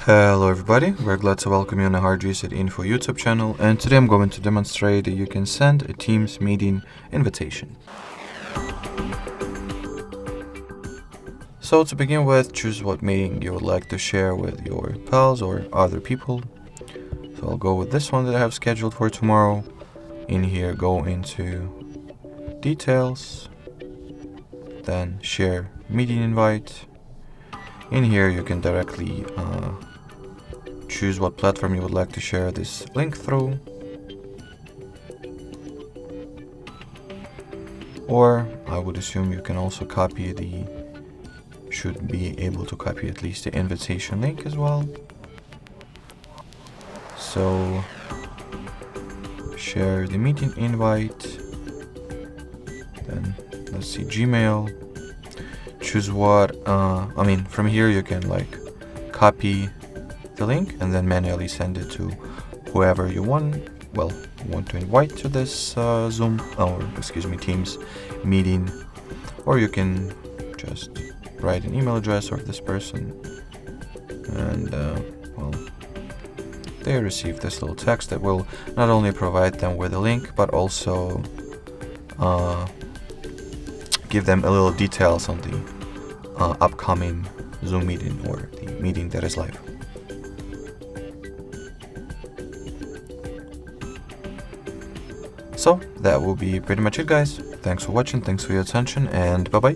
Hello everybody, we're glad to welcome you on the HardReset.Info YouTube channel, and today I'm going to demonstrate that you can send a Teams meeting invitation. So to begin with, choose what meeting you would like to share with your pals or other people. So I'll go with this one that I have scheduled for tomorrow. In here, go into details, then share meeting invite. In here you can directly choose what platform you would like to share this link through, or I would assume you can also should be able to copy at least the invitation link as well. So share the meeting invite, then let's see, Gmail, choose what, from here you can copy the link and then manually send it to whoever you want to invite to this Teams meeting, or you can just write an email address of this person, and they receive this little text that will not only provide them with a link but also give them a little details on the upcoming Zoom meeting or the meeting that is live. So that will be pretty much it, guys. Thanks for watching, thanks for your attention, and bye bye.